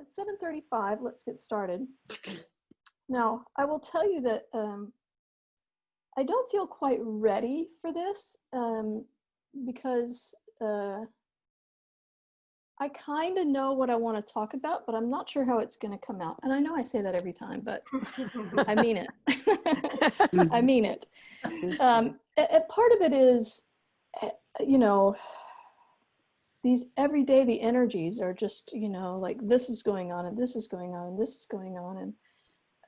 It's 7:35. Let's get started. Now, I will tell you that I don't feel quite ready for this because I kind of know what I want to talk about, but I'm not sure how it's going to come out. And I know I say that every time, but I mean it. I mean it. Part of it is, you know, these every day the energies are just, you know, like this is going on and this is going on and this is going on.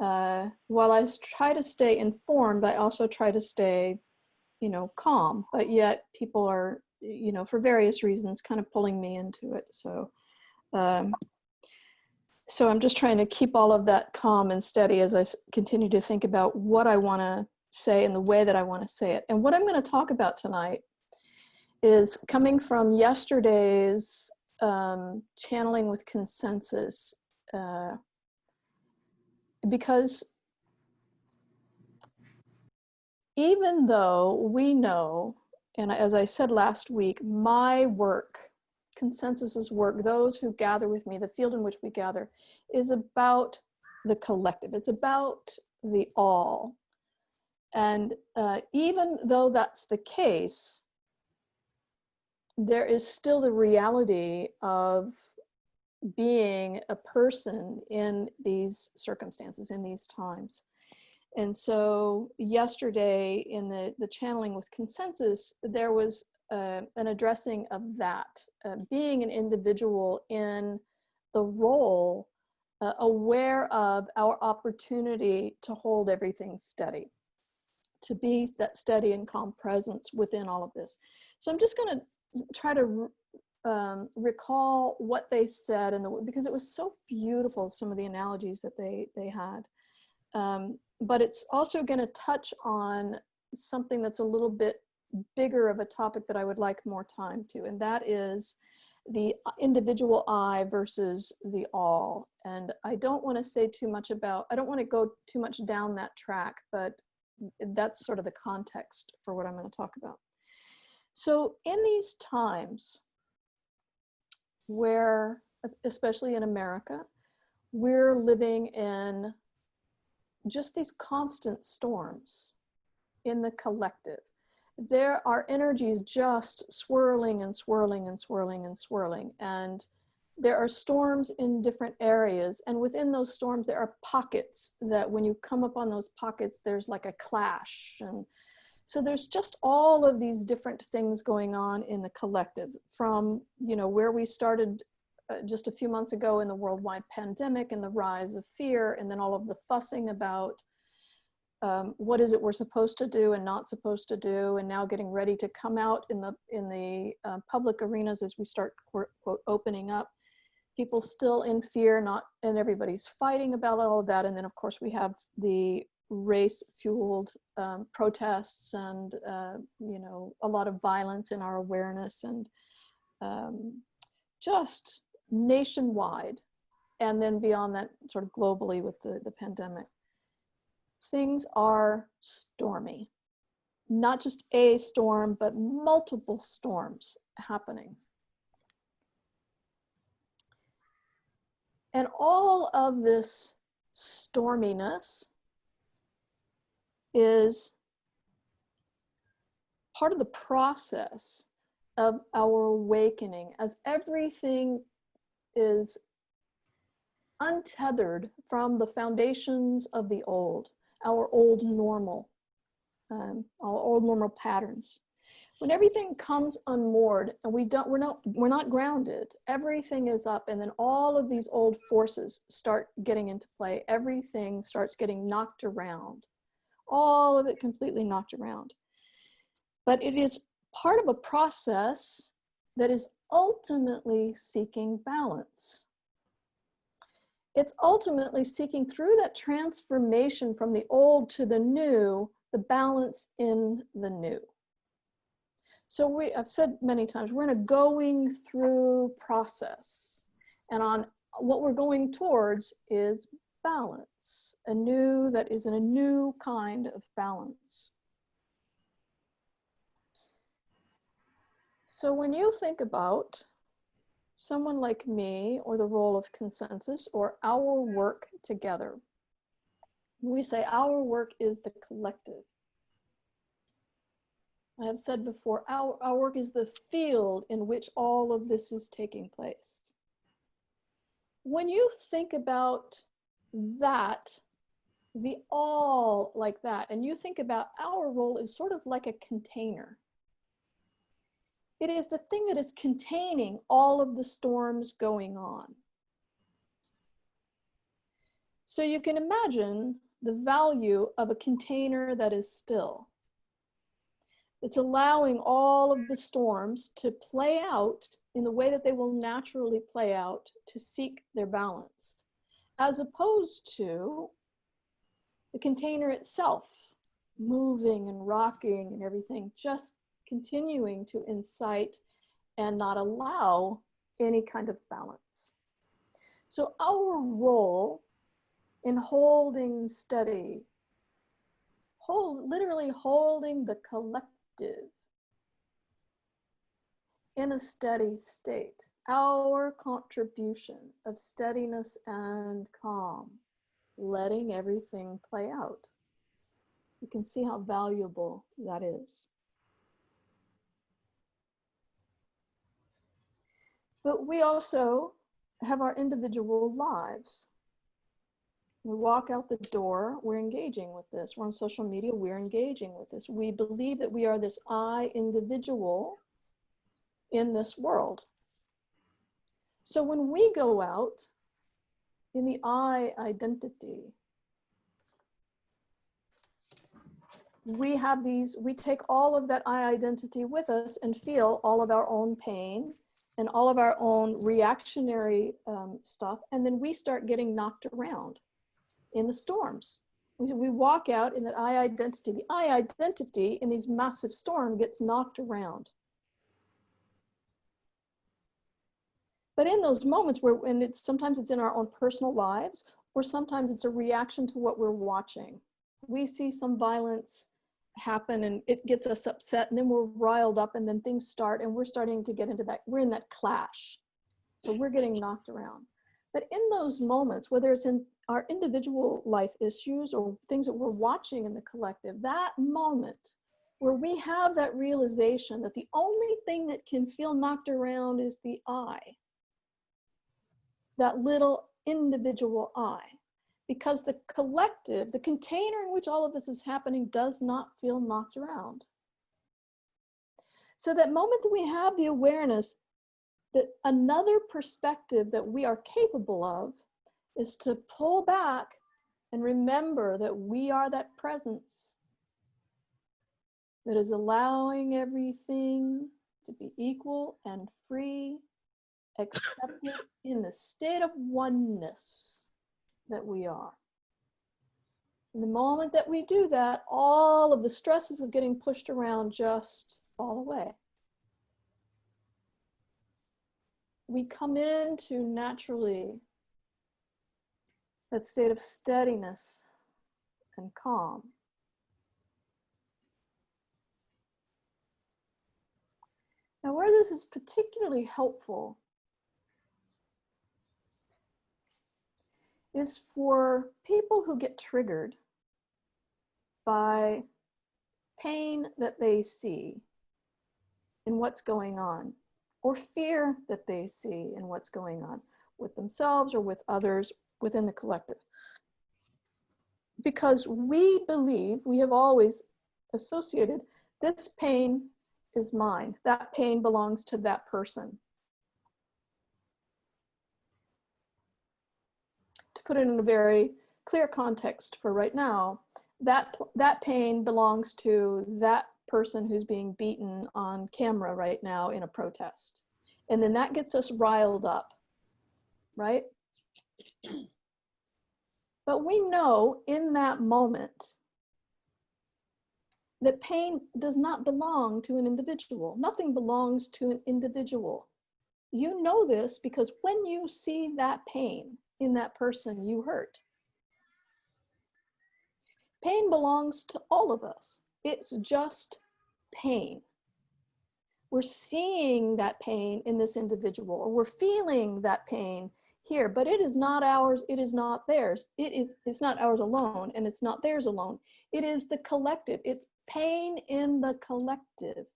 And while I try to stay informed, I also try to stay, you know, calm, but yet people are, you know, for various reasons kind of pulling me into it. So so I'm just trying to keep all of that calm and steady as I continue to think about what I want to say and the way that I want to say it. And what I'm going to talk about tonight is coming from yesterday's channeling with consensus, because even though we know, and as I said last week, my work, consensus's work, those who gather with me, the field in which we gather, is about the collective. It's about the all. And even though that's the case, there is still the reality of being a person in these circumstances, in these times. And so yesterday in the channeling with consensus, there was an addressing of that, being an individual in the role, aware of our opportunity to hold everything steady, to be that steady and calm presence within all of this. So I'm just going to try to recall what they said, because it was so beautiful, some of the analogies that they had. But it's also going to touch on something that's a little bit bigger of a topic that I would like more time to, and that is the individual I versus the all. And I don't want to say too much about, I don't want to go too much down that track, but that's sort of the context for what I'm going to talk about. So in these times where, especially in America, we're living in just these constant storms in the collective. There are energies just swirling and swirling and swirling and swirling. And there are storms in different areas. And within those storms, there are pockets that when you come up on those pockets, there's like a clash. And so there's just all of these different things going on in the collective, from, you know, where we started just a few months ago in the worldwide pandemic and the rise of fear, and then all of the fussing about what is it we're supposed to do and not supposed to do, and now getting ready to come out in the public arenas as we start, quote, opening up. People still in fear, and everybody's fighting about all of that. And then of course we have the race-fueled protests and you know, a lot of violence in our awareness, and just nationwide, and then beyond that, sort of globally with the pandemic. Things are stormy. Not just a storm, but multiple storms happening. And all of this storminess is part of the process of our awakening, as everything is untethered from the foundations of the old, our old normal, our old normal patterns. When everything comes unmoored and we're not grounded, everything is up, and then all of these old forces start getting into play. Everything starts getting knocked around, all of it completely knocked around. But it is part of a process that is ultimately seeking balance. It's ultimately seeking, through that transformation from the old to the new, the balance in the new. So I've said many times, we're in a going through process, and on what we're going towards is balance, that is in a new kind of balance. So when you think about someone like me, or the role of consensus, or our work together. We say our work is the collective. I have said before, our work is the field in which all of this is taking place. When you think about that, the all like that, and you think about our role is sort of like a container. It is the thing that is containing all of the storms going on. So you can imagine the value of a container that is still. It's allowing all of the storms to play out in the way that they will naturally play out to seek their balance, as opposed to the container itself moving and rocking and everything, just continuing to incite and not allow any kind of balance. So our role in holding steady, literally holding the collective in a steady state, our contribution of steadiness and calm, letting everything play out. You can see how valuable that is. But we also have our individual lives. We walk out the door, we're engaging with this. We're on social media, we're engaging with this. We believe that we are this I individual in this world. So when we go out in the I identity, we take all of that I identity with us and feel all of our own pain and all of our own reactionary stuff. And then we start getting knocked around in the storms. We walk out in that I identity. The I identity in these massive storms gets knocked around. But in those moments sometimes it's in our own personal lives, or sometimes it's a reaction to what we're watching. We see some violence happen and it gets us upset, and then we're riled up, and then things start, and we're starting to get into that, we're in that clash. So we're getting knocked around. But in those moments, whether it's in our individual life issues or things that we're watching in the collective, that moment where we have that realization that the only thing that can feel knocked around is the I, that little individual I, because the collective, the container in which all of this is happening, does not feel knocked around. So that moment that we have the awareness that another perspective that we are capable of is to pull back and remember that we are that presence that is allowing everything to be equal and free, accepted in the state of oneness that we are. In the moment that we do that, all of the stresses of getting pushed around just fall away. We come into naturally that state of steadiness and calm. Now, where this is particularly helpful is for people who get triggered by pain that they see in what's going on, or fear that they see in what's going on with themselves or with others within the collective. Because we believe, we have always associated, this pain is mine, that pain belongs to that person. To put it in a very clear context for right now, that pain belongs to that person who's being beaten on camera right now in a protest. And then that gets us riled up, right? But we know in that moment that pain does not belong to an individual. Nothing belongs to an individual. You know this because when you see that pain in that person, you hurt. Pain belongs to all of us. It's just pain. We're seeing that pain in this individual, or we're feeling that pain here, but it is not ours, it is not theirs. It's not ours alone, and it's not theirs alone. It is the collective. It's pain in the collective.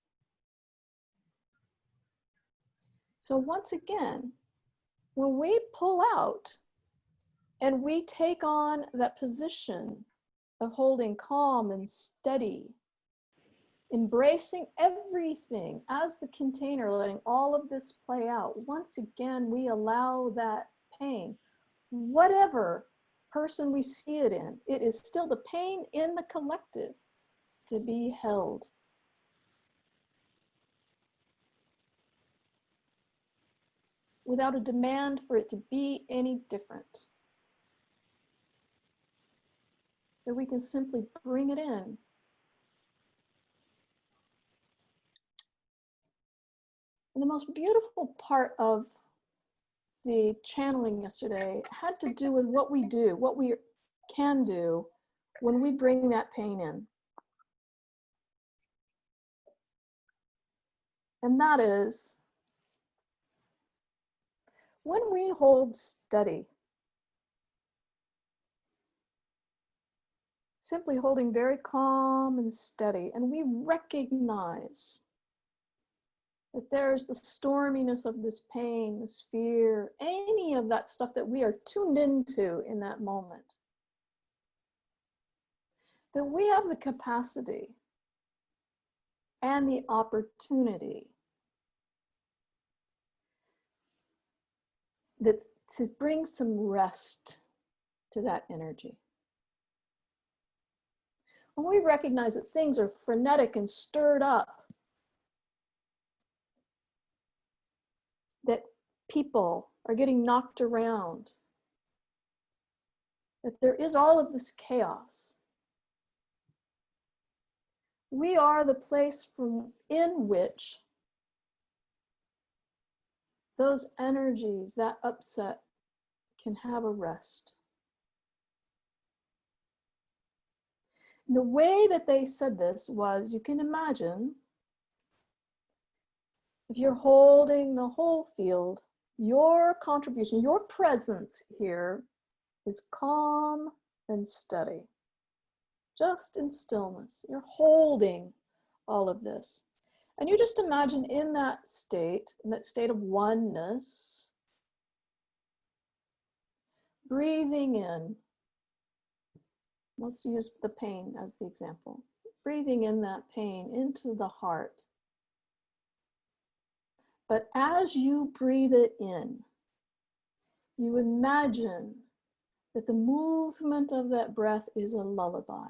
So once again, when we pull out and we take on that position of holding calm and steady, embracing everything as the container, letting all of this play out, once again, we allow that pain, whatever person we see it in, it is still the pain in the collective to be held. Without a demand for it to be any different. That we can simply bring it in. And the most beautiful part of the channeling yesterday had to do with what we do, what we can do when we bring that pain in. And that is, when we hold steady, simply holding very calm and steady, and we recognize that there's the storminess of this pain, this fear, any of that stuff that we are tuned into in that moment, that we have the capacity and the opportunity that's to bring some rest to that energy. When we recognize that things are frenetic and stirred up, that people are getting knocked around, that there is all of this chaos, we are the place from in which those energies, that upset, can have a rest. The way that they said this was, you can imagine, if you're holding the whole field, your contribution, your presence here is calm and steady, just in stillness. You're holding all of this. And you just imagine in that state of oneness, breathing in. Let's use the pain as the example. Breathing in that pain into the heart. But as you breathe it in, you imagine that the movement of that breath is a lullaby.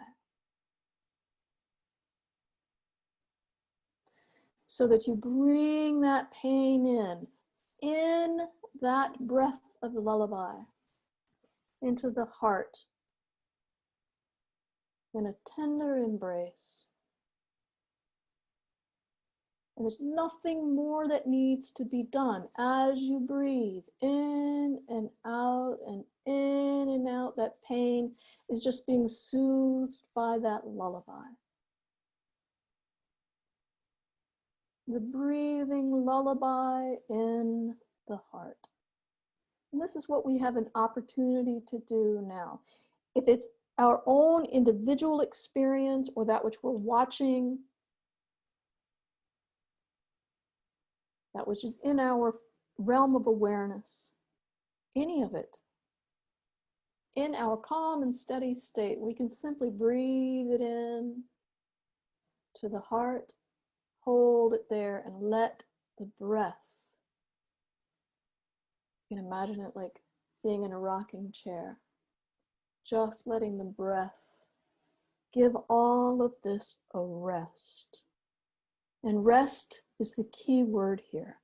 So that you bring that pain in that breath of the lullaby, into the heart, in a tender embrace. And there's nothing more that needs to be done as you breathe in and out and in and out. That pain is just being soothed by that lullaby. The breathing lullaby in the heart. And this is what we have an opportunity to do now. If it's our own individual experience or that which we're watching, that which is in our realm of awareness, any of it, in our calm and steady state, we can simply breathe it in to the heart, hold it there, and let the breath, you can imagine it like being in a rocking chair, just letting the breath give all of this a rest. And rest is the key word here.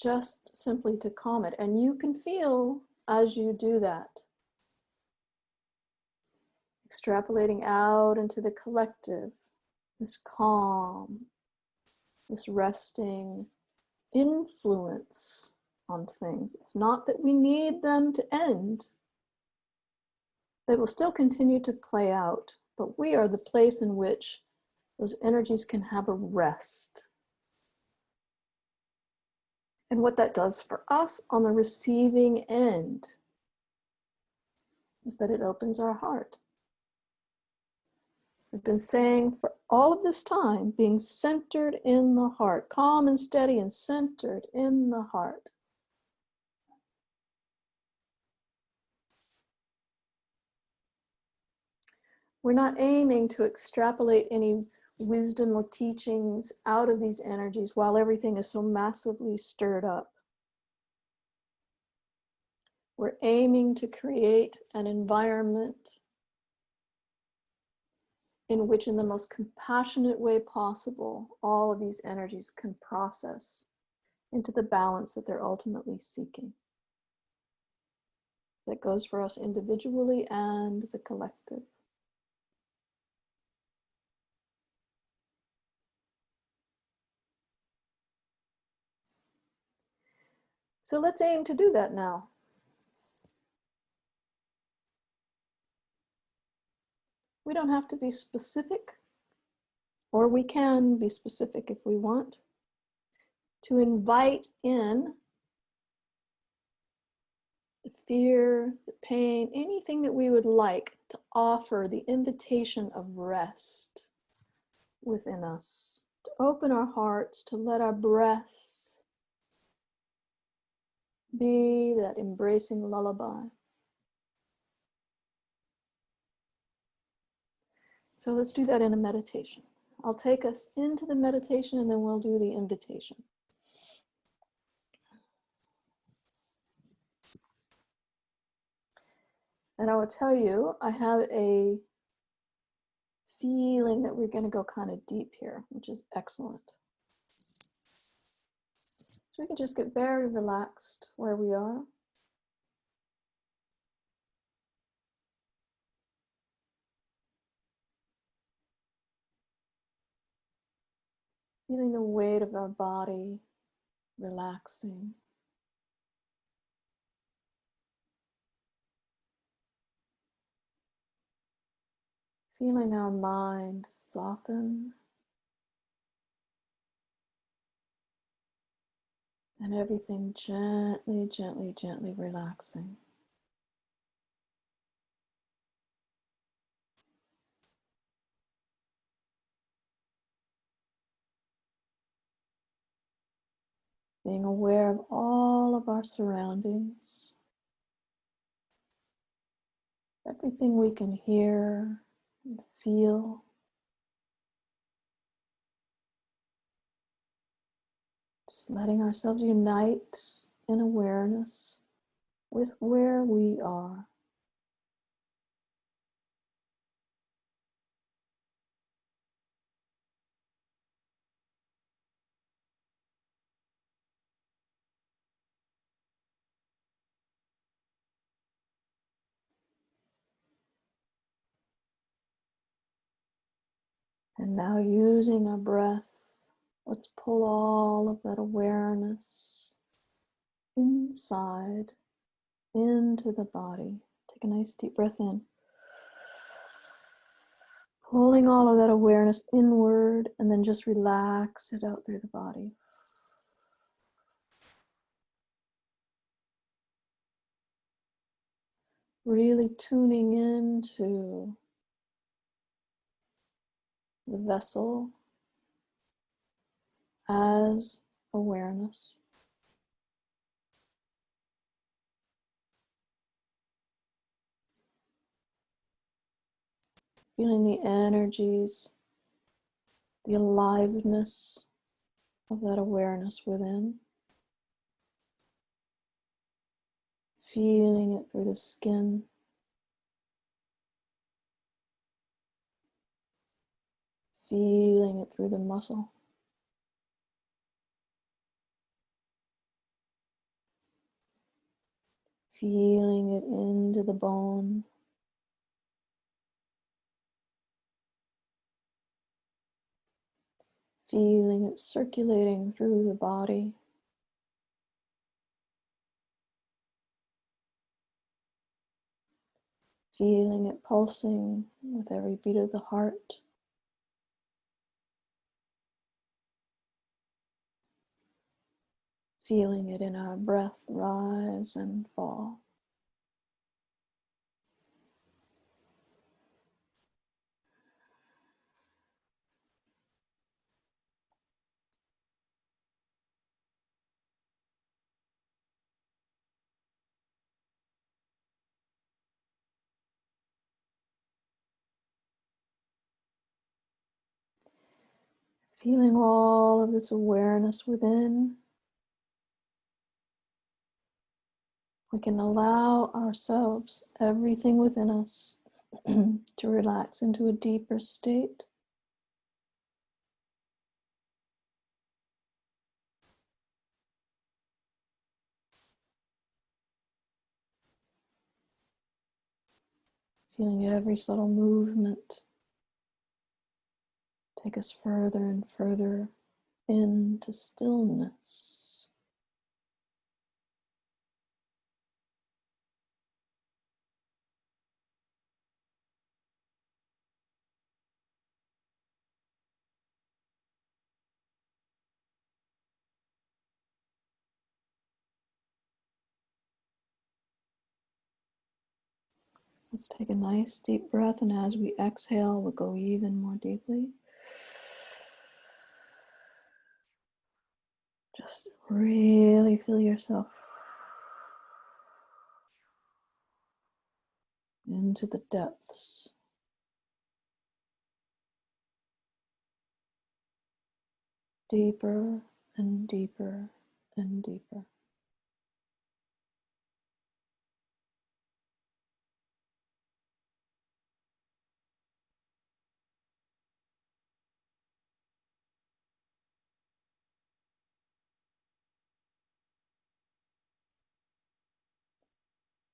Just simply to calm it. And you can feel as you do that, extrapolating out into the collective, this calm, this resting influence on things. It's not that we need them to end. They will still continue to play out, but we are the place in which those energies can have a rest. And what that does for us on the receiving end is that it opens our heart. I've been saying for all of this time, being centered in the heart, calm and steady and centered in the heart. We're not aiming to extrapolate any wisdom or teachings out of these energies while everything is so massively stirred up. We're aiming to create an environment in which, in the most compassionate way possible, all of these energies can process into the balance that they're ultimately seeking. That goes for us individually and the collective. So let's aim to do that now. We don't have to be specific, or we can be specific if we want, to invite in the fear, the pain, anything that we would like to offer the invitation of rest within us, to open our hearts, to let our breath be that embracing lullaby. So let's do that in a meditation. I'll take us into the meditation and then we'll do the invitation. And I will tell you, I have a feeling that we're going to go kind of deep here, which is excellent. So we can just get very relaxed where we are. Feeling the weight of our body relaxing. Feeling our mind soften. And everything gently, gently, gently relaxing. Being aware of all of our surroundings. Everything we can hear and feel. Just letting ourselves unite in awareness with where we are. And now using our breath, let's pull all of that awareness inside, into the body. Take a nice deep breath in. Pulling all of that awareness inward and then just relax it out through the body. Really tuning into the vessel as awareness. Feeling the energies, the aliveness of that awareness within. Feeling it through the skin. Feeling it through the muscle. Feeling it into the bone. Feeling it circulating through the body. Feeling it pulsing with every beat of the heart. feeling it in our breath rise and fall. Feeling all of this awareness within, we can allow ourselves, everything within us, to relax into a deeper state. Feeling every subtle movement take us further and further into stillness. Let's take a nice deep breath, and as we exhale, we'll go even more deeply. Just really feel yourself into the depths. Deeper and deeper and deeper.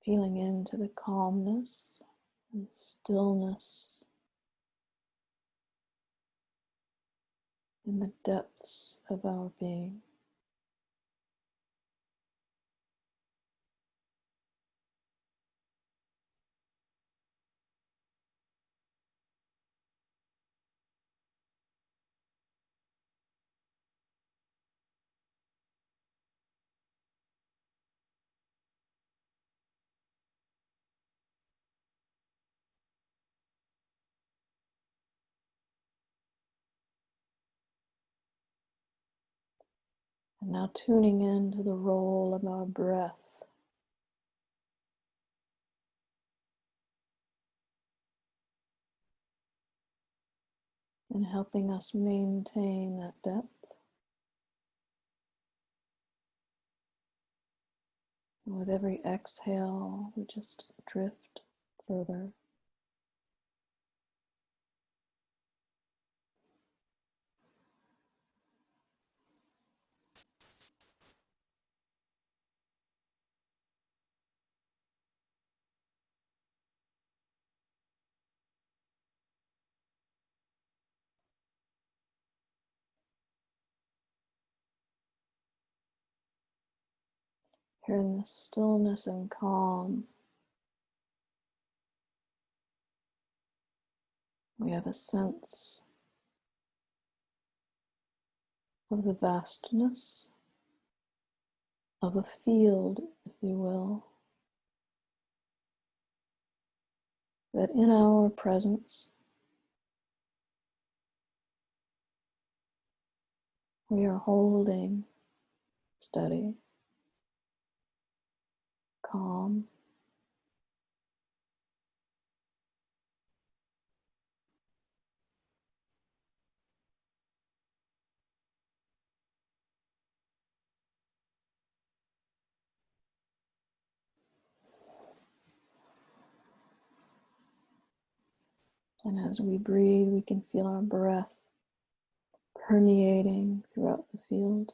Feeling into the calmness and stillness in the depths of our being. And now tuning into the role of our breath in helping us maintain that depth. And with every exhale, we just drift further. Here in the stillness and calm, we have a sense of the vastness of a field, if you will, that in our presence we are holding steady, calm, and as we breathe, we can feel our breath permeating throughout the field.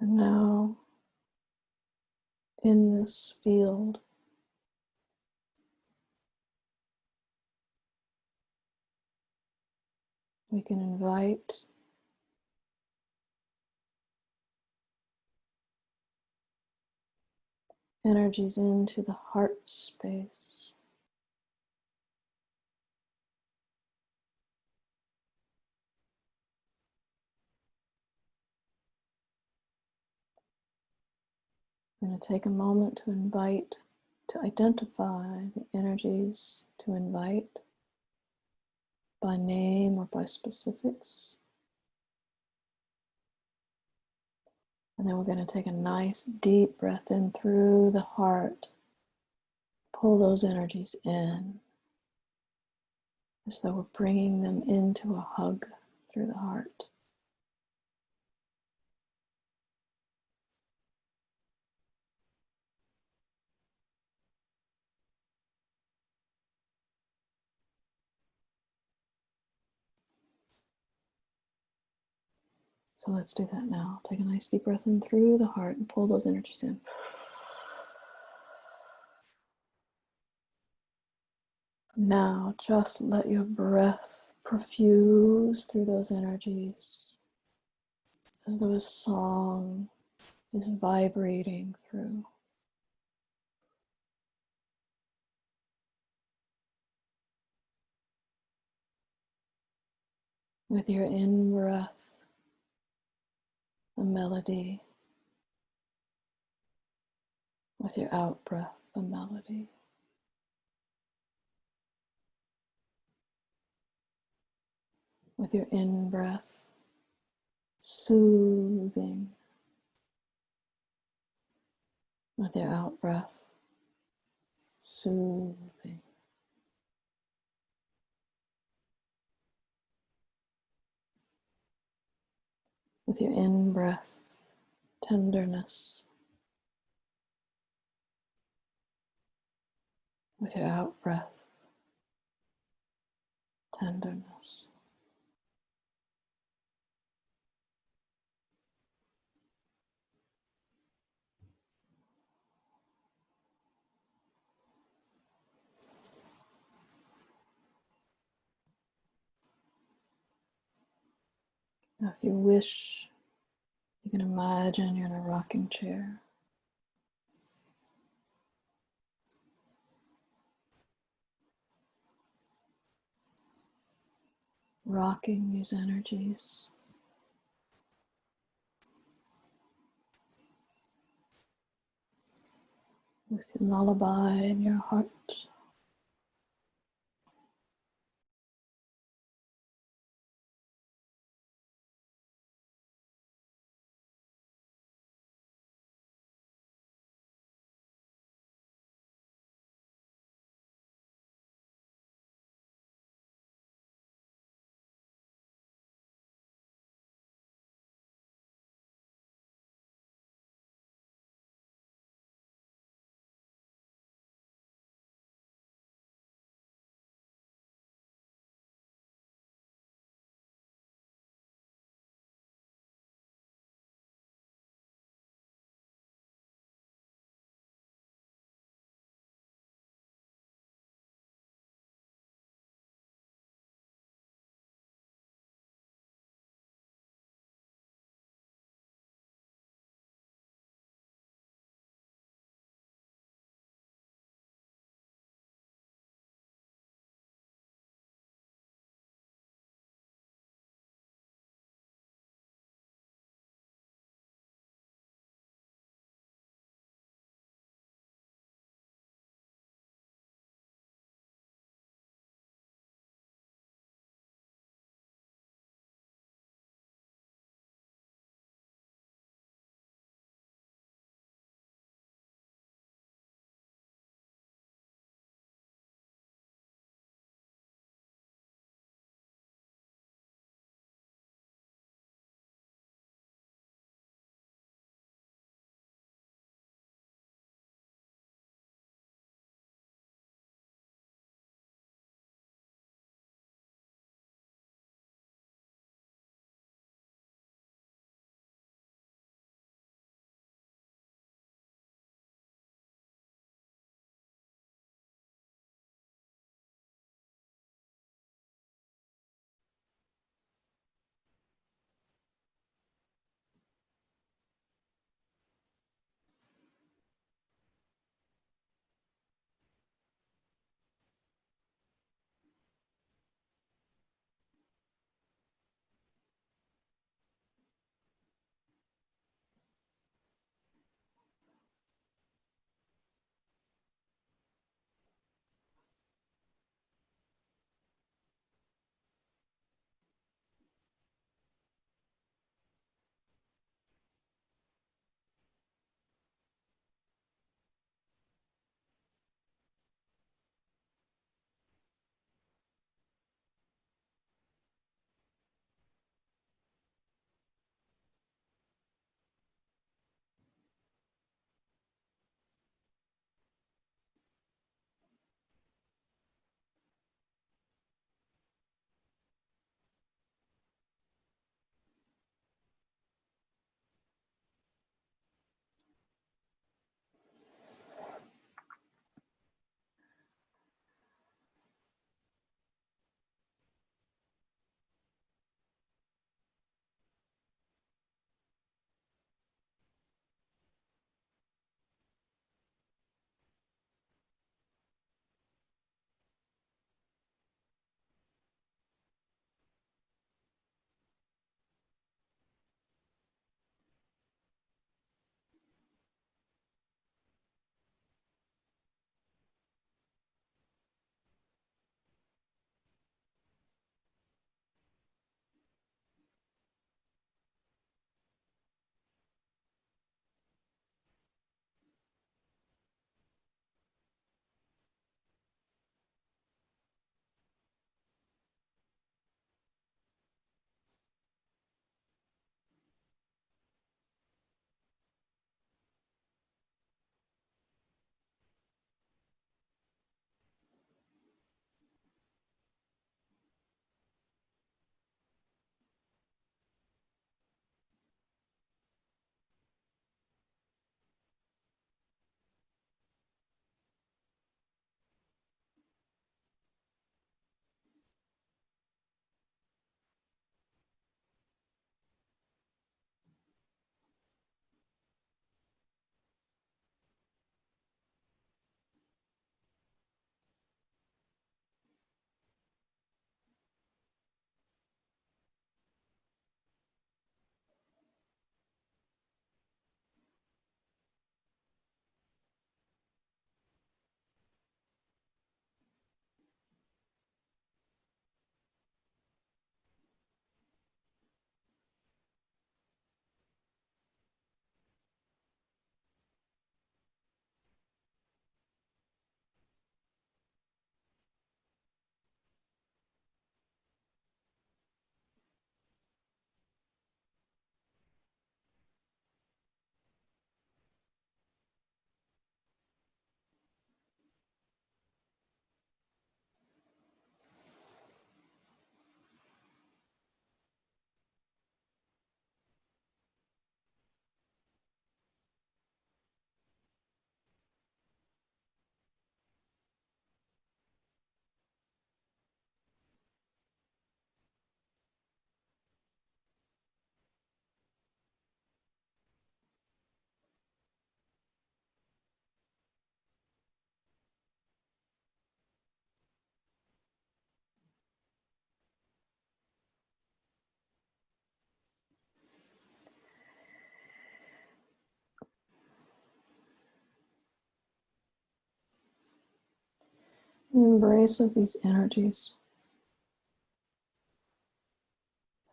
And now, in this field, we can invite energies into the heart space. I'm going to take a moment to identify the energies to invite by name or by specifics. And then we're going to take a nice deep breath in through the heart. Pull those energies in as though we're bringing them into a hug through the heart. So let's do that now. Take a nice deep breath in through the heart and pull those energies in. Now just let your breath perfuse through those energies as though a song is vibrating through. With your in-breath, a melody. With your out-breath, a melody. With your in-breath, soothing. With your out-breath, soothing. With your in-breath, tenderness. With your out-breath, tenderness. Now, if you wish, you can imagine you're in a rocking chair. Rocking these energies. With your lullaby in your heart. The embrace of these energies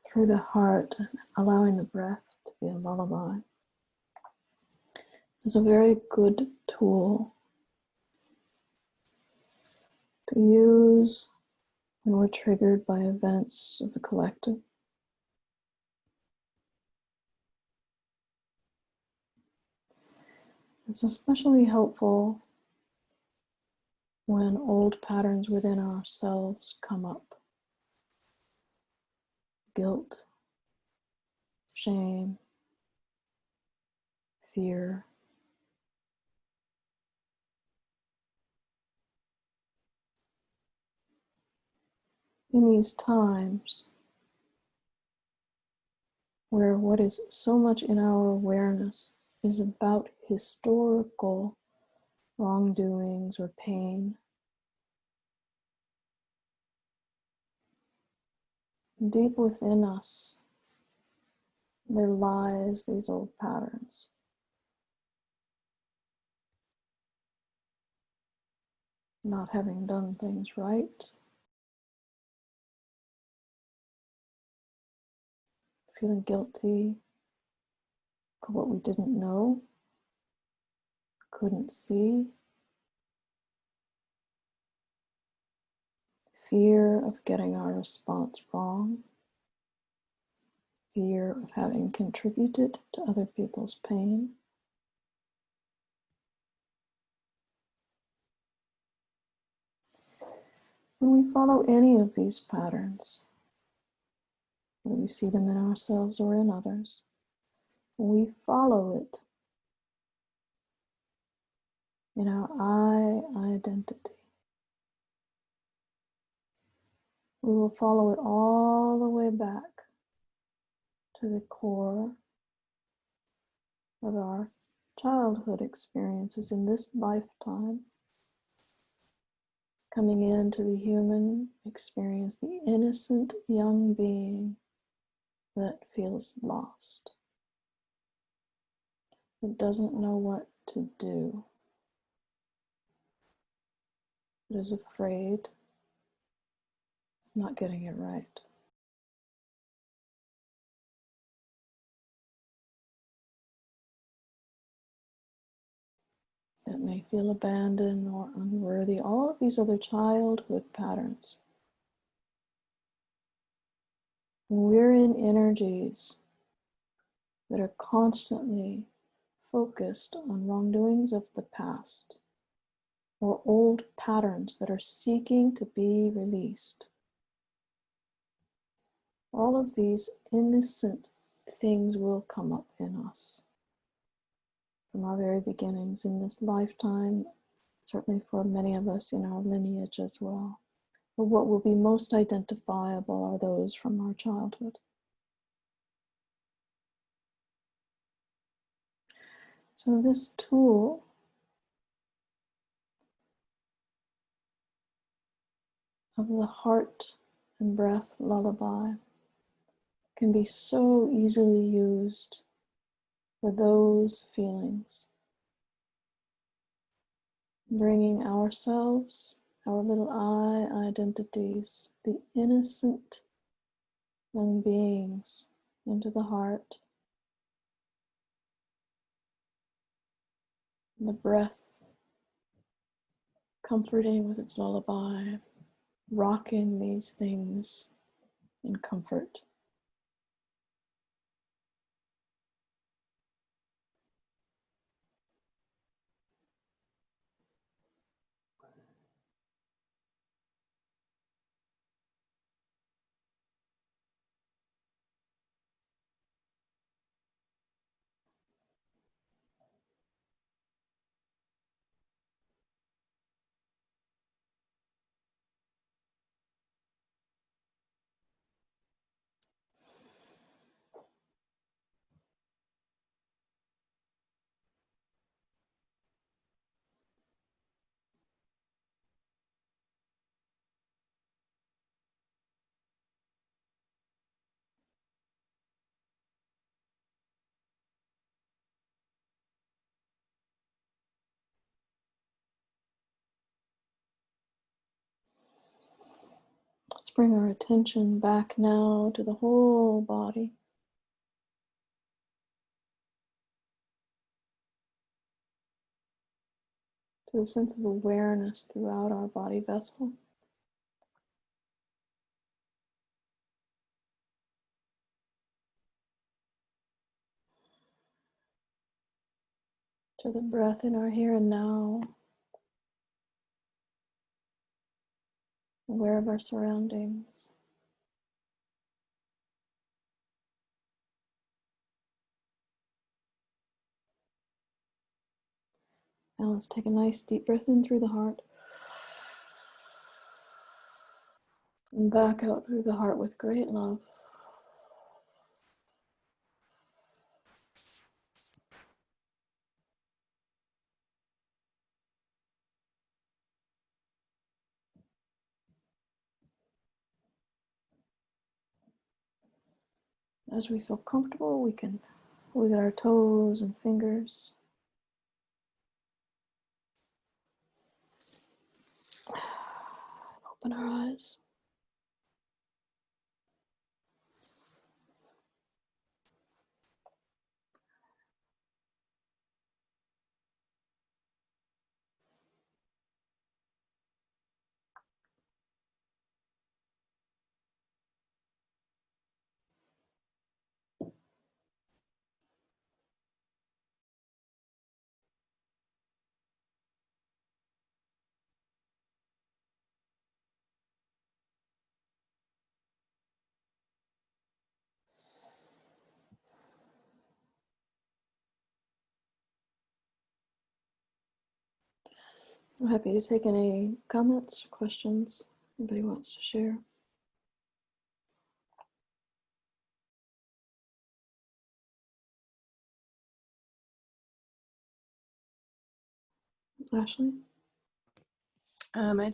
through the heart, allowing the breath to be a lullaby, is a very good tool to use when we're triggered by events of the collective. It's especially helpful when old patterns within ourselves come up. Guilt, shame, fear. In these times where what is so much in our awareness is about historical wrongdoings or pain, deep within us, there lies these old patterns. Not having done things right, feeling guilty for what we didn't know, couldn't see, fear of getting our response wrong, fear of having contributed to other people's pain. When we follow any of these patterns, when we see them in ourselves or in others, when we follow it in our I identity, we will follow it all the way back to the core of our childhood experiences in this lifetime, coming into the human experience, the innocent young being that feels lost, that doesn't know what to do, that is afraid of not getting it right. That may feel abandoned or unworthy, all of these other childhood patterns. When we're in energies that are constantly focused on wrongdoings of the past or old patterns that are seeking to be released, all of these innocent things will come up in us from our very beginnings in this lifetime, certainly for many of us in our lineage as well. But what will be most identifiable are those from our childhood. So this tool of the heart and breath lullaby can be so easily used for those feelings, bringing ourselves, our little I identities, the innocent young beings into the heart, the breath comforting with its lullaby, rocking these things in comfort. bring our attention back now to the whole body. To a sense of awareness throughout our body vessel. To the breath in our here and now. Aware of our surroundings. Now let's take a nice deep breath in through the heart. And back out through the heart with great love. As we feel comfortable, we can wiggle our toes and fingers. Open our eyes. I'm happy to take any comments, questions anybody wants to share. Ashley? I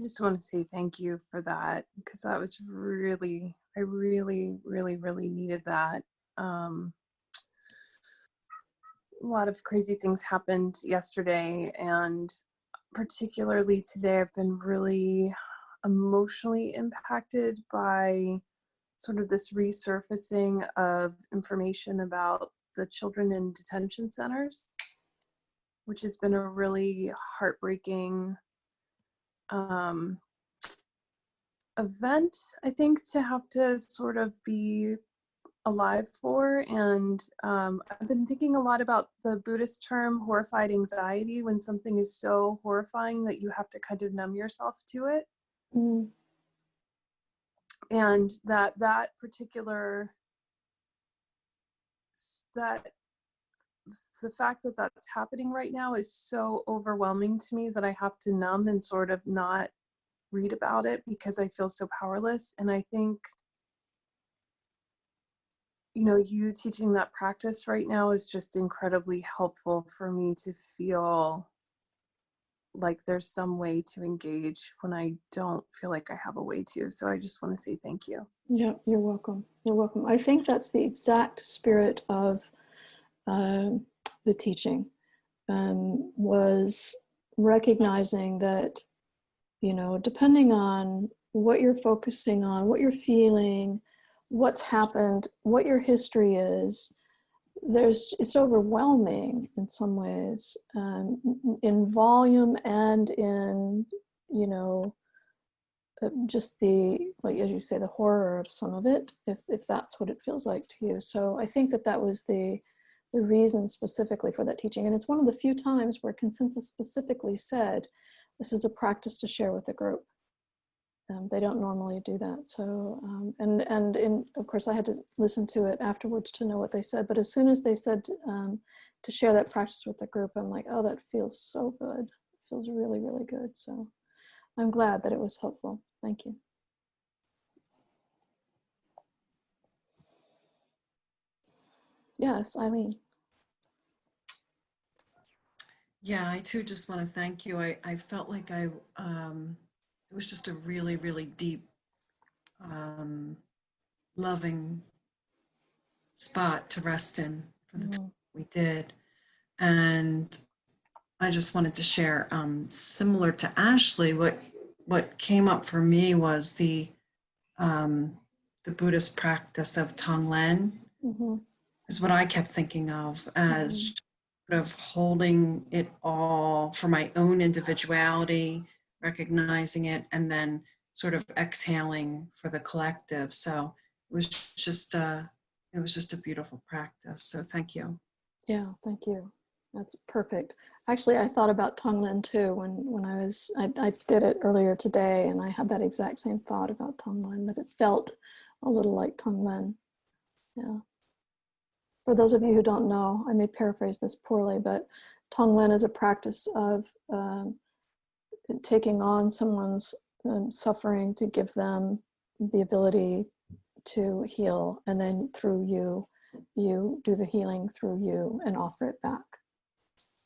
just want to say thank you for that, because that was really, I really needed that. A lot of crazy things happened yesterday, and particularly today I've been really emotionally impacted by sort of this resurfacing of information about the children in detention centers, which has been a really heartbreaking event, I think, to have to sort of be alive for. And I've been thinking a lot about the Buddhist term horrified anxiety, when something is so horrifying that you have to kind of numb yourself to it. Mm. And that particular, that the fact that that's happening right now is so overwhelming to me that I have to numb and sort of not read about it because I feel so powerless. And I think, you know, you teaching that practice right now is just incredibly helpful for me to feel like there's some way to engage when I don't feel like I have a way to. So I just want to say thank you. Yeah, you're welcome. You're welcome. I think that's the exact spirit of the teaching, was recognizing that, you know, depending on what you're focusing on, what you're feeling, what's happened, what your history is, it's overwhelming in some ways, in volume and in, you know, just the, like as you say, the horror of some of it, if that's what it feels like to you. So I think that was the reason specifically for that teaching. And it's one of the few times where consensus specifically said, this is a practice to share with the group. They don't normally do that. So, of course I had to listen to it afterwards to know what they said. But as soon as they said to share that practice with the group, I'm like, oh, that feels so good. It feels really, really good. So I'm glad that it was helpful. Thank you. Yes, Eileen. Yeah, I too just want to thank you. I felt like it was just a really deep, loving spot to rest in for the time we did. And I just wanted to share, similar to Ashley, what what came up for me was the Buddhist practice of Tonglen Mm-hmm. is what I kept thinking of as Mm-hmm. sort of holding it all for my own individuality, recognizing it, and then sort of exhaling for the collective. So it was just a beautiful practice. So thank you. Yeah, thank you. That's perfect. Actually, I thought about Tonglen too when I did it earlier today, and I had that exact same thought about Tonglen, that it felt a little like Tonglen. Yeah. For those of you who don't know, I may paraphrase this poorly, but Tonglen is a practice of taking on someone's suffering to give them the ability to heal, and then through you do the healing through you and offer it back.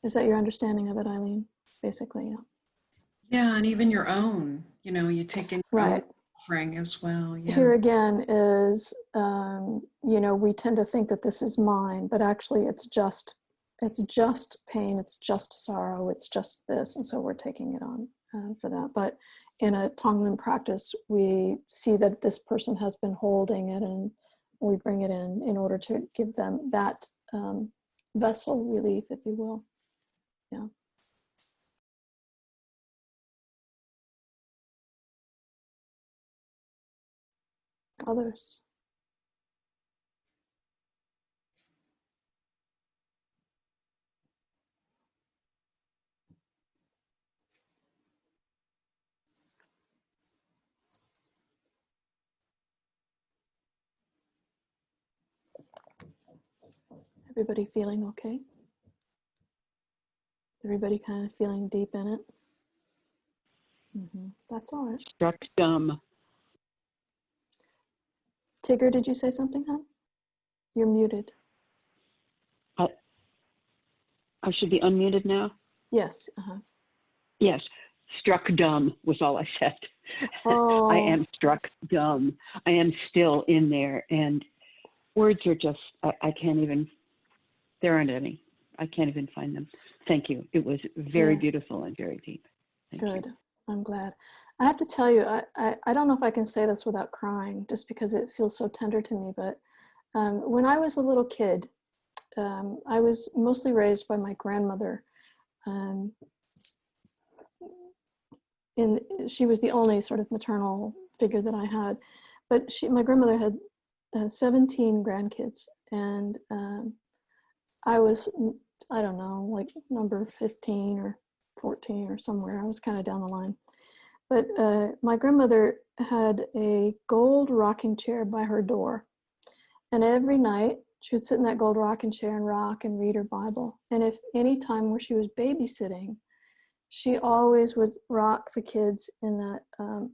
Is that your understanding of it, Eileen? Basically, yeah. Yeah, and even your own, you take in your own Right. offering as well. Yeah. Here again is, we tend to think that this is mine, but actually it's just pain, it's just sorrow, it's just this, and so we're taking it on for that. But in a Tonglen practice, we see that this person has been holding it, and we bring it in order to give them that vessel relief, if you will. Yeah. Others. Everybody feeling okay? Everybody kind of feeling deep in it? Mm-hmm. That's all right. Struck dumb. Tigger, did you say something, hon? You're muted. I should be unmuted now? Yes. Uh-huh. Yes. Struck dumb was all I said. Oh. I am struck dumb. I am still in there. And words are just, I can't even, there aren't any. I can't even find them. Thank you. It was very beautiful and very deep. Thank Good. you. I'm glad. I have to tell you, I don't know if I can say this without crying, just because it feels so tender to me. But when I was a little kid, I was mostly raised by my grandmother. She was the only sort of maternal figure that I had. But my grandmother had 17 grandkids, and I was, I don't know, like number 15 or 14 or somewhere. I was kind of down the line. But my grandmother had a gold rocking chair by her door. And every night she would sit in that gold rocking chair and rock and read her Bible. And if any time where she was babysitting, she always would rock the kids in that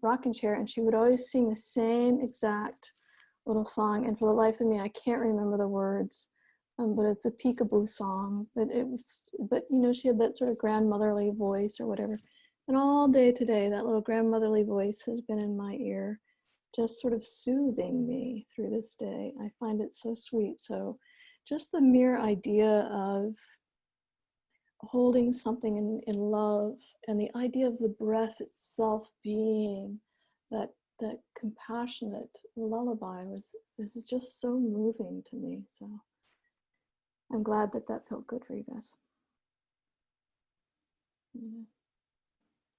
rocking chair, and she would always sing the same exact little song. And for the life of me, I can't remember the words, but it's a peekaboo song. But she had that sort of grandmotherly voice or whatever. And all day today, that little grandmotherly voice has been in my ear, just sort of soothing me through this day. I find it so sweet. So just the mere idea of holding something in love, and the idea of the breath itself being that compassionate lullaby is just so moving to me. So I'm glad that felt good for you guys. Yeah.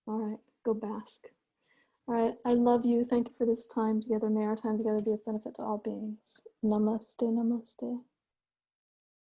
All right, go bask. All right, I love you. Thank you for this time together. May our time together be of benefit to all beings. Namaste, namaste.